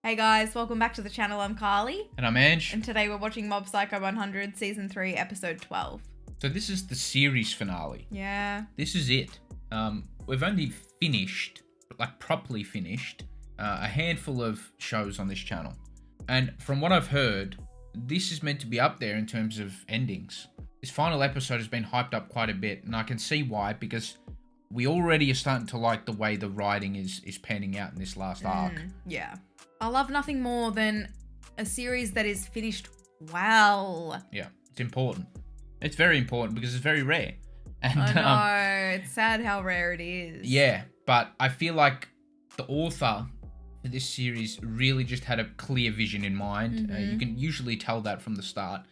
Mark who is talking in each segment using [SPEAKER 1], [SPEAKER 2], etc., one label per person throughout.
[SPEAKER 1] Hey guys, welcome back to the channel. I'm Carly.
[SPEAKER 2] And I'm Ange.
[SPEAKER 1] And today we're watching Mob Psycho 100 Season 3 Episode 12.
[SPEAKER 2] So this is the series finale.
[SPEAKER 1] Yeah.
[SPEAKER 2] This is it. We've only finished, like properly finished, a handful of shows on this channel. And from what I've heard, this is meant to be up there in terms of endings. This final episode has been hyped up quite a bit, and I can see why, because we already are starting to like the way the writing is panning out in this last arc.
[SPEAKER 1] Yeah. I love nothing more than a series that is finished well.
[SPEAKER 2] Yeah, it's important. It's very important because it's very rare. And,
[SPEAKER 1] I know, it's sad how rare it is.
[SPEAKER 2] Yeah, but I feel like the author for this series really just had a clear vision in mind. You can usually tell that from the start.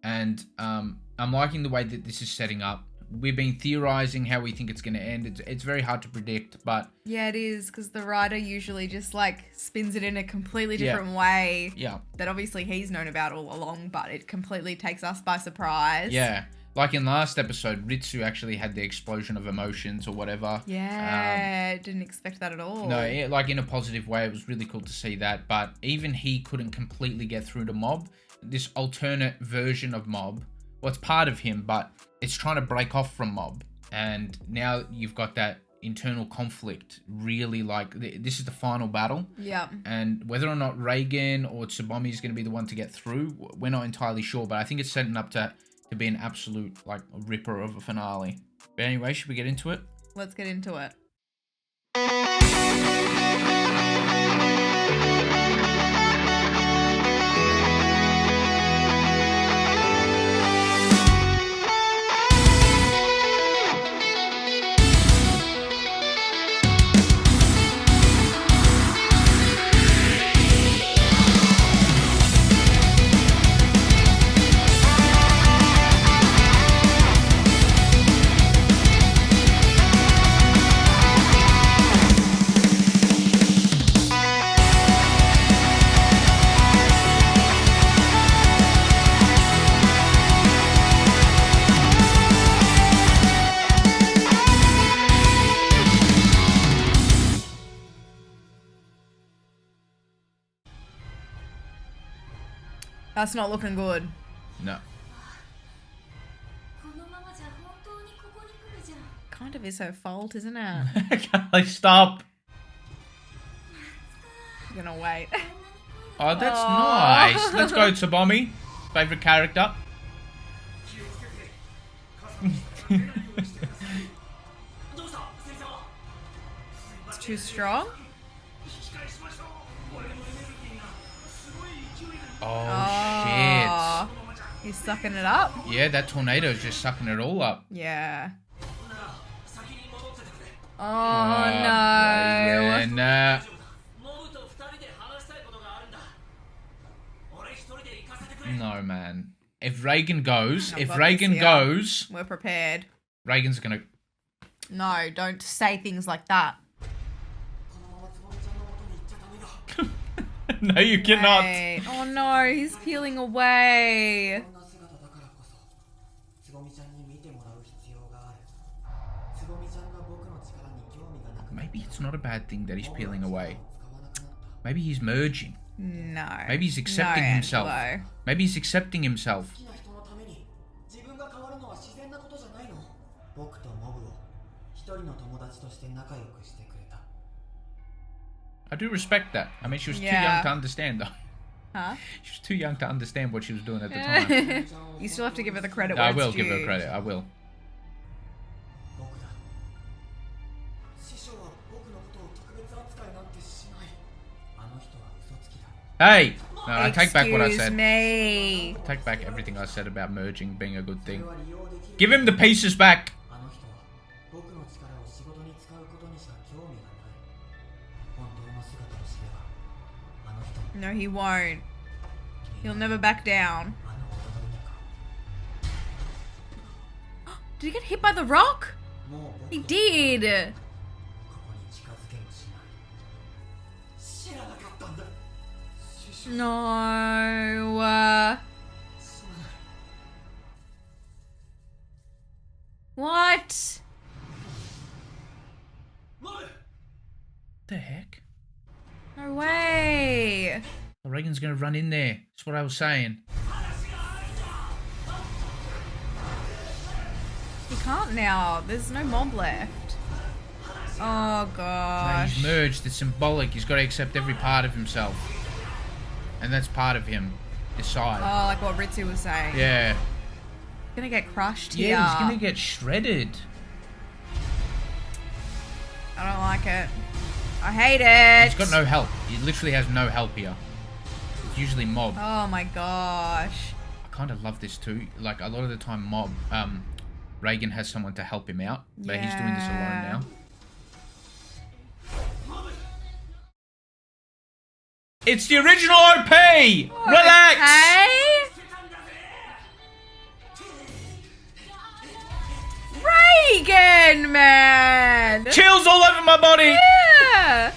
[SPEAKER 2] And I'm liking the way that this is setting up. We've been theorizing how we think it's going to end. It's very hard to predict, but...
[SPEAKER 1] Yeah, it is, because the writer usually just, spins it in a completely different way.
[SPEAKER 2] Yeah.
[SPEAKER 1] That obviously he's known about all along, but it completely takes us by surprise.
[SPEAKER 2] Yeah. Like in last episode, Ritsu actually had the explosion of emotions or whatever.
[SPEAKER 1] Yeah, didn't expect that at all.
[SPEAKER 2] No, like in a positive way, it was really cool to see that. But even he couldn't completely get through to Mob. This alternate version of Mob, well, it's part of him, but it's trying to break off from Mob. And now you've got that internal conflict. Really, this is the final battle.
[SPEAKER 1] Yeah.
[SPEAKER 2] And whether or not Reigen or Tsubomi is going to be the one to get through, we're not entirely sure. But I think it's setting up to be an absolute, ripper of a finale. But anyway, should we get into it?
[SPEAKER 1] Let's get into it. That's not looking good.
[SPEAKER 2] No.
[SPEAKER 1] Kind of is her fault, isn't it?
[SPEAKER 2] Can I stop?
[SPEAKER 1] I'm gonna wait.
[SPEAKER 2] Oh, that's nice. Let's go, Tsubomi. Favorite character.
[SPEAKER 1] It's too strong.
[SPEAKER 2] Oh, shit.
[SPEAKER 1] He's sucking it up.
[SPEAKER 2] Yeah, that tornado's just sucking it all up.
[SPEAKER 1] Yeah. Oh, no.
[SPEAKER 2] Man, no, man. If Reigen goes,
[SPEAKER 1] We're prepared.
[SPEAKER 2] Reigen's gonna...
[SPEAKER 1] No, don't say things like that.
[SPEAKER 2] No, you cannot.
[SPEAKER 1] Wait. Oh no, he's peeling away.
[SPEAKER 2] Maybe it's not a bad thing that he's peeling away. Maybe he's merging.
[SPEAKER 1] No.
[SPEAKER 2] Maybe he's accepting himself.
[SPEAKER 1] Angelo.
[SPEAKER 2] Maybe he's accepting himself. I do respect that. I mean, she was too young to understand, though.
[SPEAKER 1] Huh?
[SPEAKER 2] She was too young to understand what she was doing at the time.
[SPEAKER 1] You still have to give her the credit.
[SPEAKER 2] I will give her credit. I will. Hey! No, I take back what I said.
[SPEAKER 1] Excuse me.
[SPEAKER 2] Take back everything I said about merging being a good thing. Give him the pieces back!
[SPEAKER 1] No, he won't. He'll never back down. Did he get hit by the rock? He did. No. What?
[SPEAKER 2] The heck?
[SPEAKER 1] No way.
[SPEAKER 2] Reigen's gonna run in there. That's what I was saying.
[SPEAKER 1] He can't now. There's no mob left. Oh,
[SPEAKER 2] No,
[SPEAKER 1] gosh.
[SPEAKER 2] he's merged. It's symbolic. He's got to accept every part of himself. And that's part of him. His side.
[SPEAKER 1] Oh, like what Ritsu was saying.
[SPEAKER 2] Yeah.
[SPEAKER 1] He's gonna get crushed here.
[SPEAKER 2] Yeah, he's gonna get shredded.
[SPEAKER 1] I don't like it. I hate it.
[SPEAKER 2] He's got no help. He literally has no help here. It's usually mob.
[SPEAKER 1] Oh my gosh.
[SPEAKER 2] I kind of love this too. Like, a lot of the time mob, Reigen has someone to help him out. But he's doing this alone now. It's the original OP! Relax!
[SPEAKER 1] Hey? Reigen, man!
[SPEAKER 2] Chills all over my body!
[SPEAKER 1] Yeah!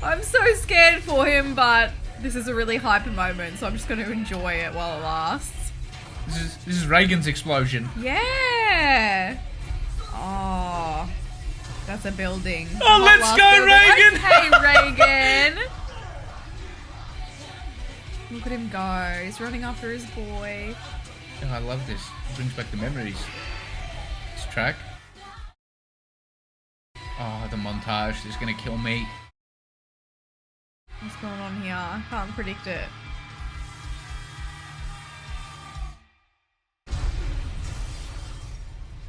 [SPEAKER 1] I'm so scared for him, but this is a really hyper moment, so I'm just going to enjoy it while it lasts.
[SPEAKER 2] This is Reigen's explosion.
[SPEAKER 1] Yeah! Oh, that's a building.
[SPEAKER 2] Oh,
[SPEAKER 1] What
[SPEAKER 2] let's
[SPEAKER 1] last
[SPEAKER 2] go,
[SPEAKER 1] building?
[SPEAKER 2] Reigen!
[SPEAKER 1] Okay, Reigen! Look at him go. He's running after his boy.
[SPEAKER 2] Oh, I love this. It brings back the memories. This track. Oh, the montage is gonna kill me.
[SPEAKER 1] What's going on here? I can't predict it.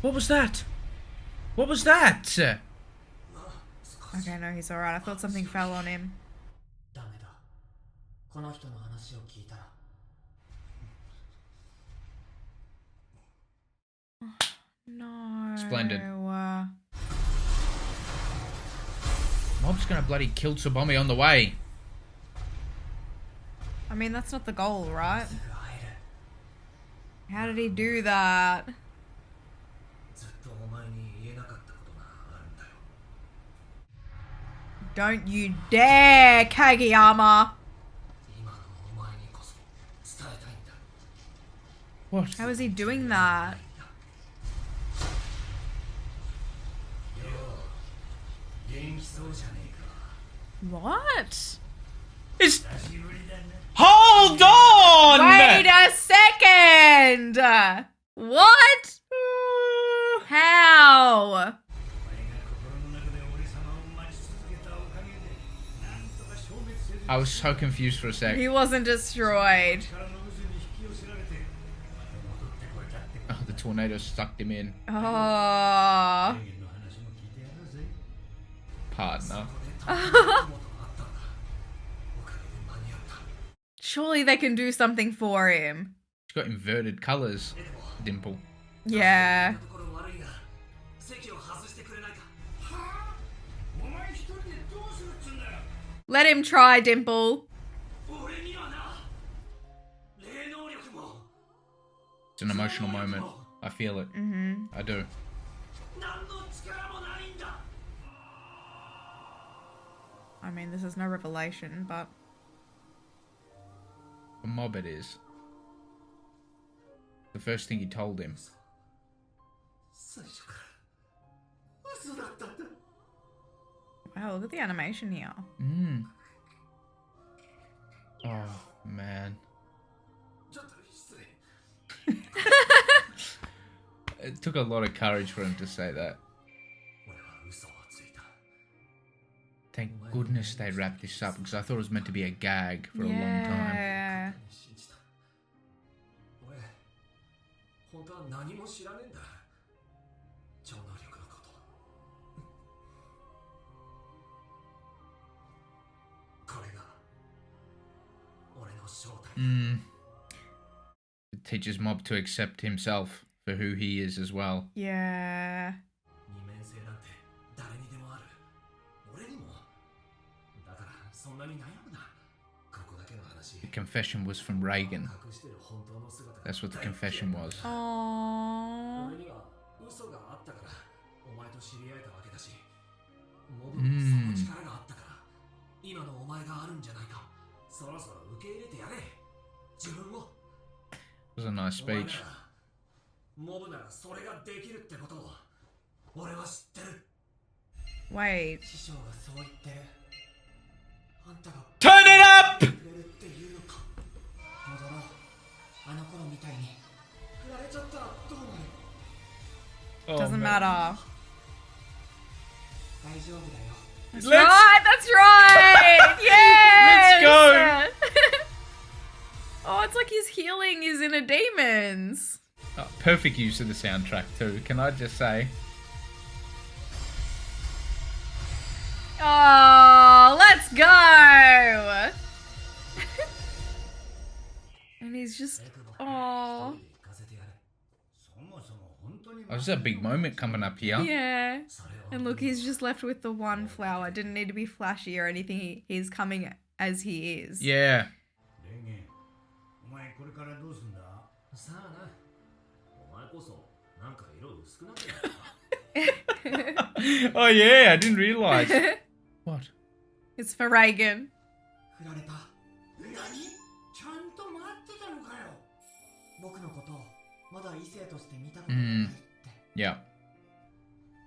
[SPEAKER 2] What was that? What was that?
[SPEAKER 1] Okay, no, he's alright. I thought something fell on him. No.
[SPEAKER 2] Splendid. Mob's gonna bloody kill Tsubomi on the way.
[SPEAKER 1] I mean, that's not the goal, right? How did he do that? Don't you dare, Kageyama!
[SPEAKER 2] What?
[SPEAKER 1] How is he doing that? What?
[SPEAKER 2] It's... Hold on!
[SPEAKER 1] Wait a second! What? How?
[SPEAKER 2] I was so confused for a sec.
[SPEAKER 1] He wasn't destroyed.
[SPEAKER 2] Oh, the tornado sucked him in.
[SPEAKER 1] Oh.
[SPEAKER 2] Partner.
[SPEAKER 1] Surely they can do something for him.
[SPEAKER 2] He's got inverted colours, Dimple.
[SPEAKER 1] Yeah. Let him try, Dimple.
[SPEAKER 2] It's an emotional moment. I feel it. I do.
[SPEAKER 1] I mean, this is no revelation, but...
[SPEAKER 2] For Mob it is. The first thing he told him.
[SPEAKER 1] Wow, look at the animation here.
[SPEAKER 2] Oh, man. It took a lot of courage for him to say that. Thank goodness they wrapped this up, because I thought it was meant to be a gag for a long time.
[SPEAKER 1] Yeah.
[SPEAKER 2] It teaches Mob to accept himself for who he is as well.
[SPEAKER 1] Yeah.
[SPEAKER 2] The confession was from Reigen. That's what the confession was.
[SPEAKER 1] Aww.
[SPEAKER 2] It was a nice speech.
[SPEAKER 1] Wait.
[SPEAKER 2] Turn it up!
[SPEAKER 1] matter. That's
[SPEAKER 2] Let's-
[SPEAKER 1] right, that's right! Yes!
[SPEAKER 2] Let's go!
[SPEAKER 1] Oh, it's like he's healing his inner demons.
[SPEAKER 2] Oh, perfect use of the soundtrack too, can I just say?
[SPEAKER 1] Oh, let's go! And he's just, oh.
[SPEAKER 2] Oh, this is a big moment coming up here.
[SPEAKER 1] Yeah. And look, he's just left with the one flower. Didn't need to be flashy or anything. He's coming as he is.
[SPEAKER 2] Yeah. Oh yeah, I didn't realise. What?
[SPEAKER 1] It's for Reigen.
[SPEAKER 2] Yeah.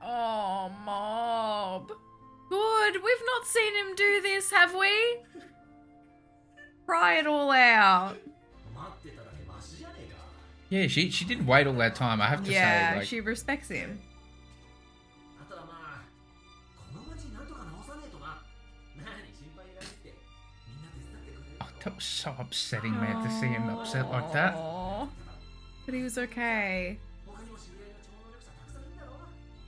[SPEAKER 1] Oh, Mob. Good. We've not seen him do this, have we? Cry it all out.
[SPEAKER 2] Yeah, she didn't wait all that time, I have to say.
[SPEAKER 1] Yeah,
[SPEAKER 2] Like,
[SPEAKER 1] she respects him.
[SPEAKER 2] oh, that was so upsetting, man, to see him upset like that.
[SPEAKER 1] Aw. But he was okay.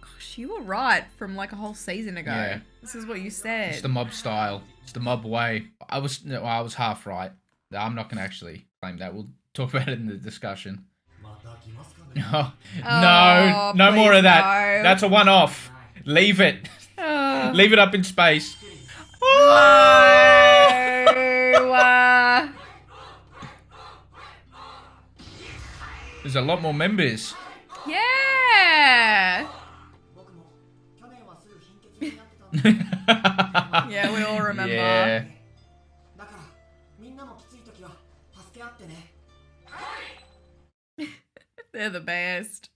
[SPEAKER 1] Gosh, you were right from like a whole season ago.
[SPEAKER 2] Yeah.
[SPEAKER 1] This is what you said.
[SPEAKER 2] It's the mob style. It's the mob way. I was half right. I'm not gonna actually claim that. We'll talk about it in the discussion. No,
[SPEAKER 1] Oh,
[SPEAKER 2] no more
[SPEAKER 1] please
[SPEAKER 2] of that.
[SPEAKER 1] no.
[SPEAKER 2] That's a one-off. Leave it.
[SPEAKER 1] Oh.
[SPEAKER 2] Leave it up in space.
[SPEAKER 1] No.
[SPEAKER 2] There's a lot more members.
[SPEAKER 1] Yeah. Yeah, we all remember.
[SPEAKER 2] Yeah.
[SPEAKER 1] They're the best.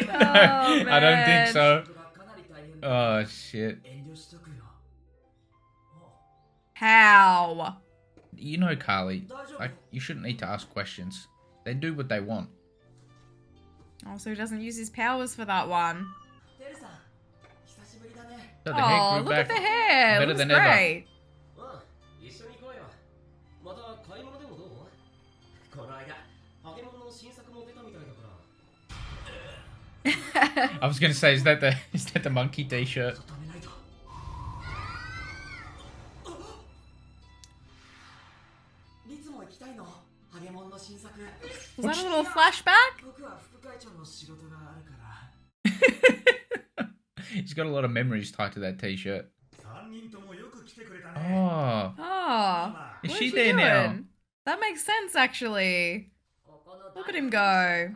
[SPEAKER 2] I don't think
[SPEAKER 1] man.
[SPEAKER 2] so. Oh shit.
[SPEAKER 1] How?
[SPEAKER 2] You know, Carly, like, you shouldn't need to ask questions. They do what they want.
[SPEAKER 1] Oh, so he doesn't use his powers for that one.
[SPEAKER 2] So the hair
[SPEAKER 1] Oh,
[SPEAKER 2] grew
[SPEAKER 1] look
[SPEAKER 2] back
[SPEAKER 1] at the hair.
[SPEAKER 2] better
[SPEAKER 1] Looks
[SPEAKER 2] than
[SPEAKER 1] great.
[SPEAKER 2] I was gonna say, is that the monkey t-shirt?
[SPEAKER 1] Was that a little flashback?
[SPEAKER 2] He's got a lot of memories tied to that t-shirt. Oh,
[SPEAKER 1] Oh.
[SPEAKER 2] is
[SPEAKER 1] What
[SPEAKER 2] she there now?
[SPEAKER 1] doing? That makes sense, actually. Look at him go.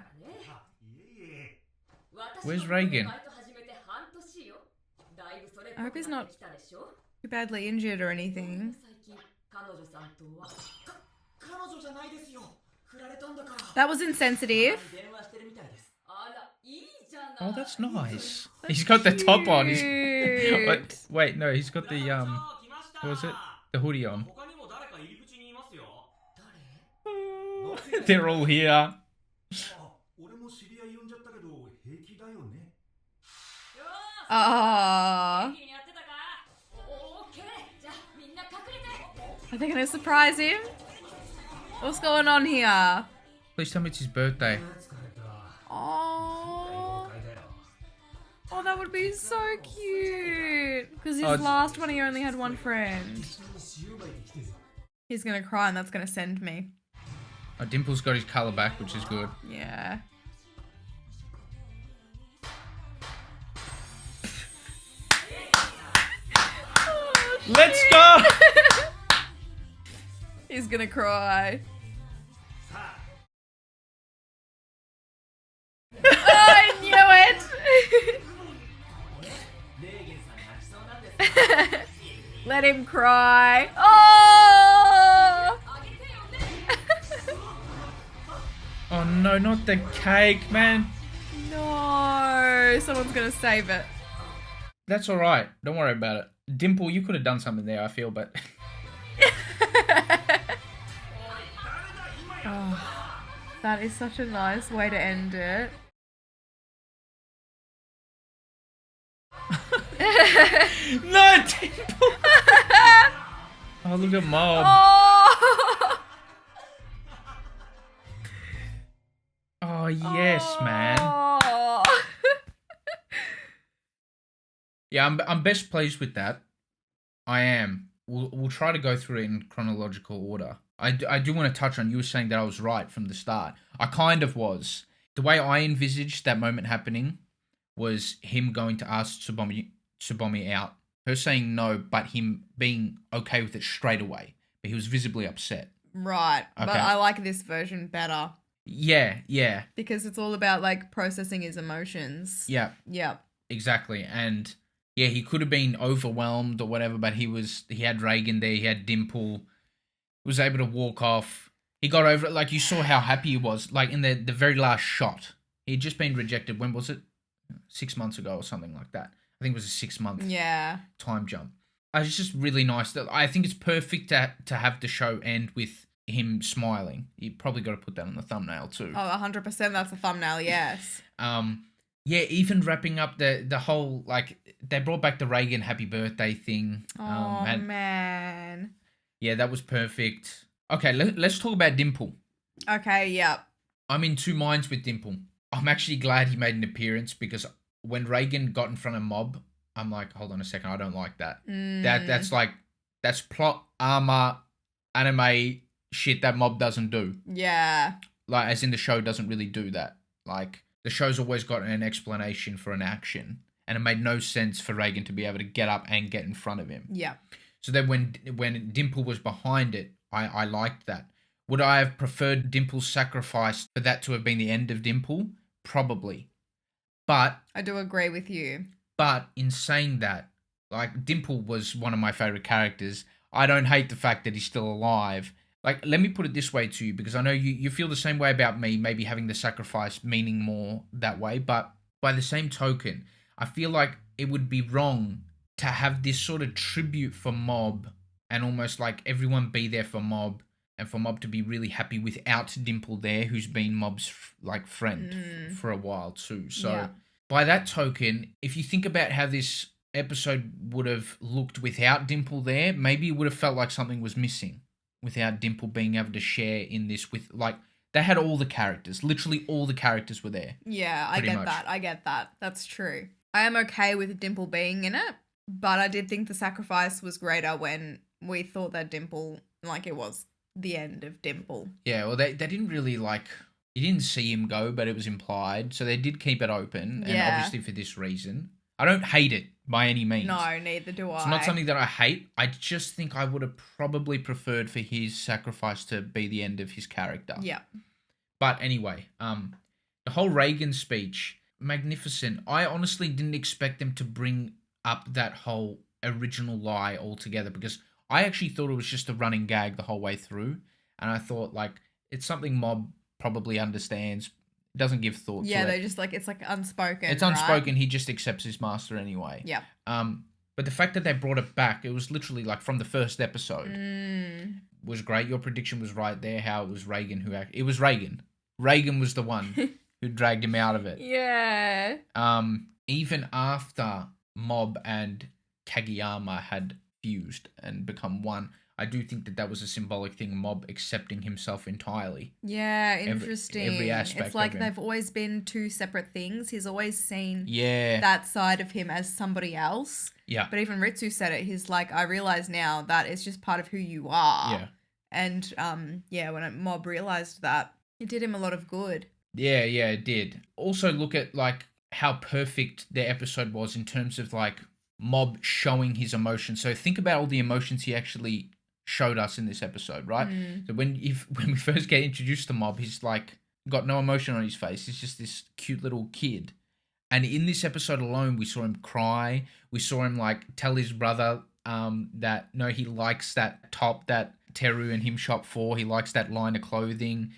[SPEAKER 2] Where's Reigen?
[SPEAKER 1] I hope he's not too badly injured or anything. That was insensitive.
[SPEAKER 2] Oh, that's nice. He's got the top on. He's...
[SPEAKER 1] Cute.
[SPEAKER 2] Wait, no, he's got the what was it? The hoodie on. They're all here.
[SPEAKER 1] Aww. Are they gonna surprise him? What's going on here?
[SPEAKER 2] Please tell me it's his birthday.
[SPEAKER 1] Oh, oh, that would be so cute. Because his
[SPEAKER 2] Oh, it's-
[SPEAKER 1] last one, he only had one friend. He's gonna cry, and that's gonna send me.
[SPEAKER 2] Oh, Dimple's got his colour back, which is good.
[SPEAKER 1] Yeah.
[SPEAKER 2] Let's go!
[SPEAKER 1] He's gonna cry. I knew it! Let him cry. Oh!
[SPEAKER 2] Oh no, not the cake, man.
[SPEAKER 1] No, someone's gonna save it.
[SPEAKER 2] That's alright. Don't worry about it. Dimple, you could have done something there, I feel, but
[SPEAKER 1] That is such a nice way to end it.
[SPEAKER 2] No, Dimple! Oh, look at Mob.
[SPEAKER 1] Oh!
[SPEAKER 2] Oh, yes, man.
[SPEAKER 1] Oh.
[SPEAKER 2] Yeah, I'm best pleased with that. I am. We'll try to go through it in chronological order. I do want to touch on, you were saying that I was right from the start. I kind of was. The way I envisaged that moment happening was him going to ask Tsubomi out. Her saying no, but him being okay with it straight away. But he was visibly upset.
[SPEAKER 1] Right,
[SPEAKER 2] Okay.
[SPEAKER 1] but I like this version better.
[SPEAKER 2] Yeah.
[SPEAKER 1] Because it's all about, like, processing his emotions.
[SPEAKER 2] Yeah.
[SPEAKER 1] Yep.
[SPEAKER 2] Exactly. And yeah, he could have been overwhelmed or whatever, but he had reigen there, he had Dimple, was able to walk off. He got over it. Like, you saw how happy he was. Like, in the very last shot. He'd just been rejected. When was it? 6 months ago or something like that. I think it was a 6-month time jump. It's just really nice. I think it's perfect to have the show end with him smiling. You probably got to put that on the thumbnail too.
[SPEAKER 1] Oh, 100% that's the thumbnail, yes.
[SPEAKER 2] Yeah, even wrapping up the whole, like, they brought back the reigen happy birthday thing.
[SPEAKER 1] Oh, man.
[SPEAKER 2] Yeah, that was perfect. Okay, let's talk about Dimple.
[SPEAKER 1] Okay, yep.
[SPEAKER 2] I'm in two minds with Dimple. I'm actually glad he made an appearance because when reigen got in front of Mob, I'm like, hold on a second, I don't like that. That's plot armor anime shit that Mob doesn't do.
[SPEAKER 1] Yeah.
[SPEAKER 2] Like, as in the show doesn't really do that. Like, the show's always got an explanation for an action, and it made no sense for reigen to be able to get up and get in front of him.
[SPEAKER 1] Yeah.
[SPEAKER 2] So then when Dimple was behind it, I liked that. Would I have preferred Dimple's sacrifice for that to have been the end of Dimple? Probably. But
[SPEAKER 1] I do agree with you.
[SPEAKER 2] But in saying that, like, Dimple was one of my favorite characters. I don't hate the fact that he's still alive. Like, let me put it this way to you, because I know you feel the same way about me, maybe having the sacrifice meaning more that way, but by the same token, I feel like it would be wrong to have this sort of tribute for Mob and almost like everyone be there for Mob and for Mob to be really happy without Dimple there, who's been Mob's like friend for a while too. So by that token, if you think about how this episode would have looked without Dimple there, maybe it would have felt like something was missing without Dimple being able to share in this with, like, they had all the characters. Literally all the characters were there.
[SPEAKER 1] Yeah, I get that. That's true. I am okay with Dimple being in it, but I did think the sacrifice was greater when we thought that Dimple, like, it was the end of Dimple.
[SPEAKER 2] Yeah, well, they didn't really, like, you didn't see him go, but it was implied. So they did keep it open, and obviously for this reason. I don't hate it by any means.
[SPEAKER 1] No, neither do I.
[SPEAKER 2] It's not something that I hate. I just think I would have probably preferred for his sacrifice to be the end of his character.
[SPEAKER 1] Yeah.
[SPEAKER 2] But anyway, the whole reigen speech, magnificent. I honestly didn't expect them to bring up that whole original lie altogether, because I actually thought it was just a running gag the whole way through. And I thought, like, it's something Mob probably understands, doesn't give thought to it.
[SPEAKER 1] Yeah, they just, like, it's like unspoken.
[SPEAKER 2] It's unspoken. Right? He just accepts his master anyway.
[SPEAKER 1] Yeah.
[SPEAKER 2] But the fact that they brought it back, it was literally like from the first episode, was great. Your prediction was right there. How it was reigen who it was reigen. Reigen was the one who dragged him out of it.
[SPEAKER 1] Yeah.
[SPEAKER 2] Even after Mob and Kageyama had fused and become one, I do think that was a symbolic thing, Mob accepting himself entirely.
[SPEAKER 1] Yeah, interesting.
[SPEAKER 2] Every aspect
[SPEAKER 1] it's like
[SPEAKER 2] of him.
[SPEAKER 1] They've always been two separate things. He's always seen
[SPEAKER 2] that
[SPEAKER 1] side of him as somebody else.
[SPEAKER 2] Yeah.
[SPEAKER 1] But even Ritsu said it. He's like, I realize now that it's just part of who you are.
[SPEAKER 2] Yeah.
[SPEAKER 1] And when Mob realized that, it did him a lot of good.
[SPEAKER 2] Yeah, it did. Also, look at, like, how perfect their episode was in terms of, like, Mob showing his emotions. So think about all the emotions he actually showed us in this episode, right? So when we first get introduced to Mob, he's like got no emotion on his face. He's just this cute little kid. And in this episode alone, we saw him cry. We saw him, like, tell his brother that no, he likes that top that Teru and him shop for. He likes that line of clothing.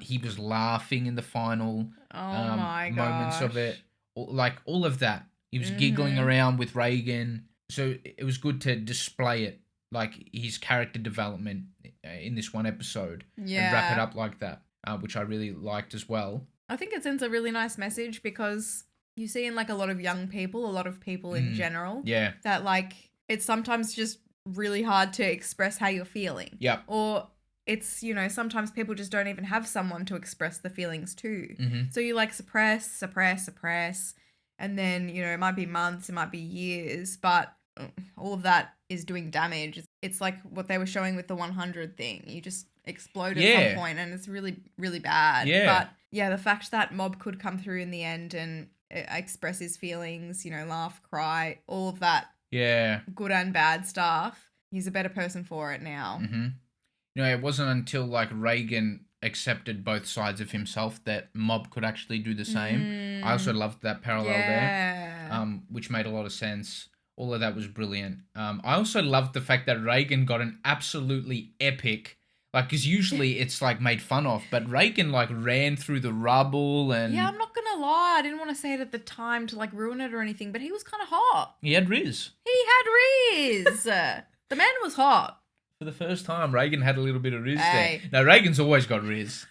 [SPEAKER 2] He was laughing in the final moments of it. Like, all of that. He was giggling around with reigen. So it was good to display it, like, his character development in this one episode. And wrap it up like that. which I really liked as well.
[SPEAKER 1] I think it sends a really nice message because you see in like a lot of young people, a lot of people in general,
[SPEAKER 2] Yeah.
[SPEAKER 1] that like it's sometimes just really hard to express how you're feeling.
[SPEAKER 2] Yep.
[SPEAKER 1] Or it's, you know, sometimes people just don't even have someone to express the feelings to.
[SPEAKER 2] Mm-hmm.
[SPEAKER 1] So you like suppress. And then, you know, it might be months, it might be years, but all of that is doing damage. It's like what they were showing with the 100 thing. You just explode at some point and it's really, really bad.
[SPEAKER 2] Yeah.
[SPEAKER 1] But yeah, the fact that Mob could come through in the end and express his feelings, you know, laugh, cry, all of that.
[SPEAKER 2] Yeah.
[SPEAKER 1] Good and bad stuff. He's a better person for it now.
[SPEAKER 2] Mm-hmm. You know, it wasn't until like Reigen accepted both sides of himself that Mob could actually do the same. I also loved that parallel there, which made a lot of sense. All of that was brilliant. I also loved the fact that Reigen got an absolutely epic, like, because usually it's like made fun of, but Reigen like ran through the rubble and...
[SPEAKER 1] Yeah, I'm not gonna lie, I didn't want to say it at the time to like ruin it or anything, but he was kind of hot.
[SPEAKER 2] He had Riz.
[SPEAKER 1] He had Riz. The man was hot.
[SPEAKER 2] For the first time, Reigen had a little bit of Riz
[SPEAKER 1] Hey.
[SPEAKER 2] there. No, Reigen's always got Riz.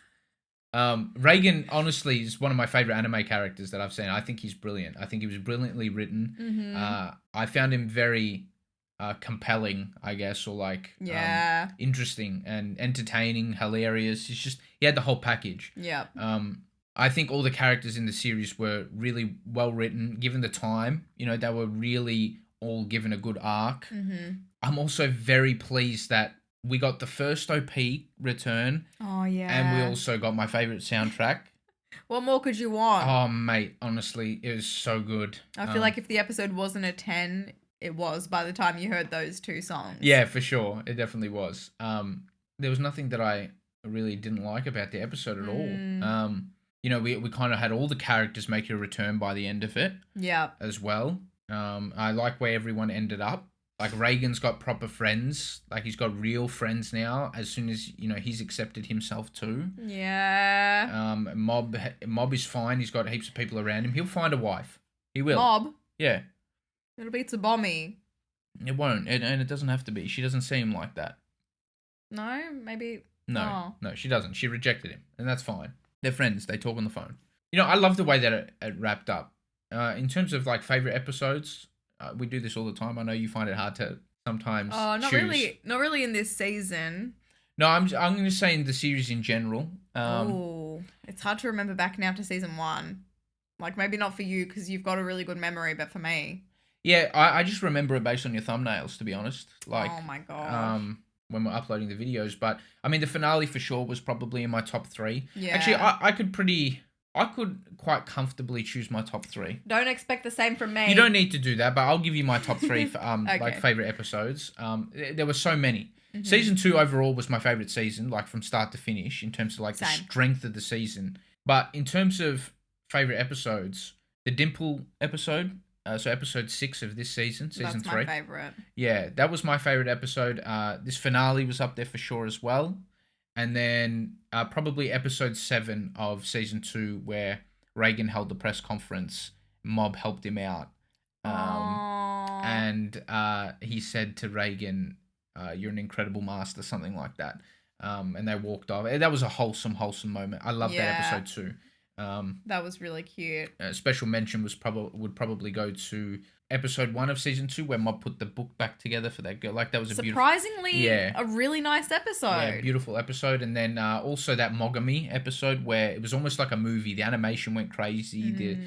[SPEAKER 2] Reigen, honestly, is one of my favourite anime characters that I've seen. I think he's brilliant. I think he was brilliantly written.
[SPEAKER 1] Mm-hmm.
[SPEAKER 2] I found him very compelling, I guess, or like interesting and entertaining, hilarious. He had the whole package.
[SPEAKER 1] Yeah.
[SPEAKER 2] I think all the characters in the series were really well written, given the time. You know, they were really all given a good arc.
[SPEAKER 1] Mm-hmm.
[SPEAKER 2] I'm also very pleased that we got the first OP return.
[SPEAKER 1] Oh, yeah.
[SPEAKER 2] And we also got my favourite soundtrack.
[SPEAKER 1] What more could you want?
[SPEAKER 2] Oh, mate, honestly, it was so good.
[SPEAKER 1] I feel like if the episode wasn't a 10, it was by the time you heard those two songs.
[SPEAKER 2] Yeah, for sure. It definitely was. There was nothing that I really didn't like about the episode at all. You know, we kind of had all the characters make a return by the end of it.
[SPEAKER 1] Yeah.
[SPEAKER 2] As well. I like where everyone ended up. Like, Reigen's got proper friends. Like, he's got real friends now as soon as, you know, he's accepted himself too.
[SPEAKER 1] Yeah.
[SPEAKER 2] Mob is fine. He's got heaps of people around him. He'll find a wife. He will.
[SPEAKER 1] Mob?
[SPEAKER 2] Yeah.
[SPEAKER 1] It'll be Tsubami.
[SPEAKER 2] It won't. And it doesn't have to be. She doesn't see him like that.
[SPEAKER 1] No? Maybe...
[SPEAKER 2] No, she doesn't. She rejected him. And that's fine. They're friends. They talk on the phone. You know, I love the way that it wrapped up. In terms of, like, favourite episodes... we do this all the time. I know you find it hard to sometimes
[SPEAKER 1] not
[SPEAKER 2] choose.
[SPEAKER 1] Not really in this season.
[SPEAKER 2] No, I'm going to say in the series in general.
[SPEAKER 1] It's hard to remember back now to season 1. Like, maybe not for you because you've got a really good memory, but for me.
[SPEAKER 2] Yeah, I just remember it based on your thumbnails, to be honest. Like,
[SPEAKER 1] oh my god.
[SPEAKER 2] When we're uploading the videos. But, I mean, the finale for sure was probably in my top 3.
[SPEAKER 1] Yeah.
[SPEAKER 2] Actually, I could quite comfortably choose my top 3.
[SPEAKER 1] Don't expect the same from me.
[SPEAKER 2] You don't need to do that, but I'll give you my top 3 for
[SPEAKER 1] okay.
[SPEAKER 2] like favorite episodes. There were so many.
[SPEAKER 1] Mm-hmm.
[SPEAKER 2] Season 2 overall was my favorite season, like from start to finish, in terms of like the strength of the season. But in terms of favorite episodes, the Dimple episode, so episode 6 of this season, season 3.
[SPEAKER 1] That's my favorite.
[SPEAKER 2] Yeah, that was my favorite episode. This finale was up there for sure as well. And then probably episode 7 of season 2 where Reigen held the press conference. Mob helped him out. And he said to Reigen, you're an incredible master, something like that. And they walked off. That was a wholesome moment. I love that episode too.
[SPEAKER 1] That was really cute.
[SPEAKER 2] A special mention would probably go to episode 1 of season 2 where Mob put the book back together for that girl. Like, that was a
[SPEAKER 1] surprisingly a really nice episode.
[SPEAKER 2] Yeah, beautiful episode. And then also that Mogami episode where it was almost like a movie. The animation went crazy. The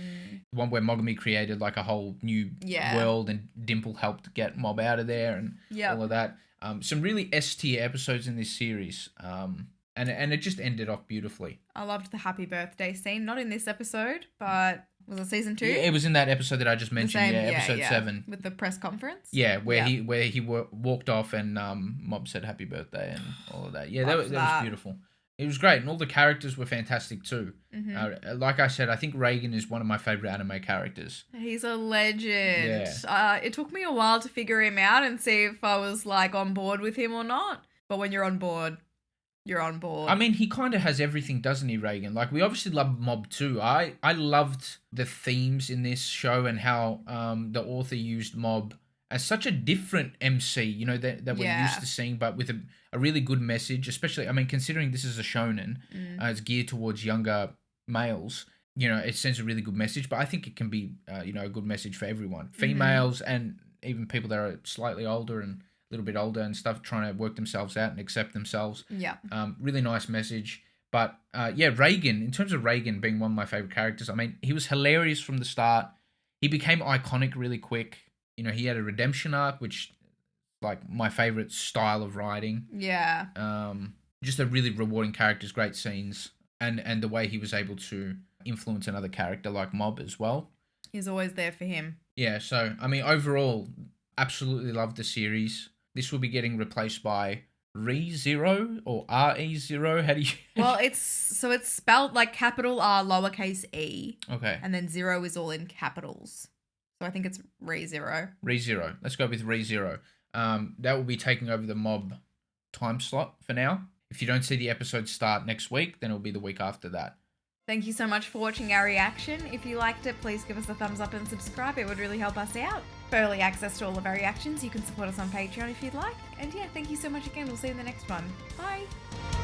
[SPEAKER 2] one where Mogami created like a whole new world and Dimple helped get Mob out of there and all of that. Some really S-tier episodes in this series. And it just ended off beautifully.
[SPEAKER 1] I loved the happy birthday scene. Not in this episode, but was it season 2?
[SPEAKER 2] Yeah, it was in that episode that I just mentioned. Episode 7
[SPEAKER 1] with the press conference.
[SPEAKER 2] Yeah, where he walked off and Mob said happy birthday and all of that. Yeah, that was beautiful. It was great, and all the characters were fantastic too. Mm-hmm. Like I said, I think Reigen is one of my favorite anime characters.
[SPEAKER 1] He's a legend. Yeah. It took me a while to figure him out and see if I was like on board with him or not. But when you're on board, you're on board.
[SPEAKER 2] I mean, he kind of has everything, doesn't he, Reigen? Like, we obviously love Mob too. I loved the themes in this show and how the author used Mob as such a different MC, you know, that we're
[SPEAKER 1] Yeah.
[SPEAKER 2] used to seeing, but with a really good message, especially, I mean, considering this is a shonen, it's geared towards younger males, you know, it sends a really good message, but I think it can be, you know, a good message for everyone, females and even people that are slightly older and a little bit older and stuff, trying to work themselves out and accept themselves.
[SPEAKER 1] Yeah.
[SPEAKER 2] Really nice message. But yeah, Reigen, in terms of Reigen being one of my favorite characters, I mean, he was hilarious from the start. He became iconic really quick. You know, he had a redemption arc, which like my favorite style of writing.
[SPEAKER 1] Yeah.
[SPEAKER 2] Just a really rewarding characters, great scenes, and the way he was able to influence another character like Mob as well.
[SPEAKER 1] He's always there for him.
[SPEAKER 2] Yeah, so I mean, overall, absolutely loved the series. This will be getting replaced by ReZero or RE0. How do you?
[SPEAKER 1] Well, it's spelled like capital R, lowercase e,
[SPEAKER 2] Okay,
[SPEAKER 1] and then 0 is all in capitals. So I think it's ReZero.
[SPEAKER 2] ReZero. Let's go with ReZero. That will be taking over the Mob time slot for now. If you don't see the episode start next week, then it'll be the week after that.
[SPEAKER 1] Thank you so much for watching our reaction. If you liked it, please give us a thumbs up and subscribe. It would really help us out. For early access to all of our reactions, you can support us on Patreon if you'd like. And yeah, thank you so much again. We'll see you in the next one. Bye.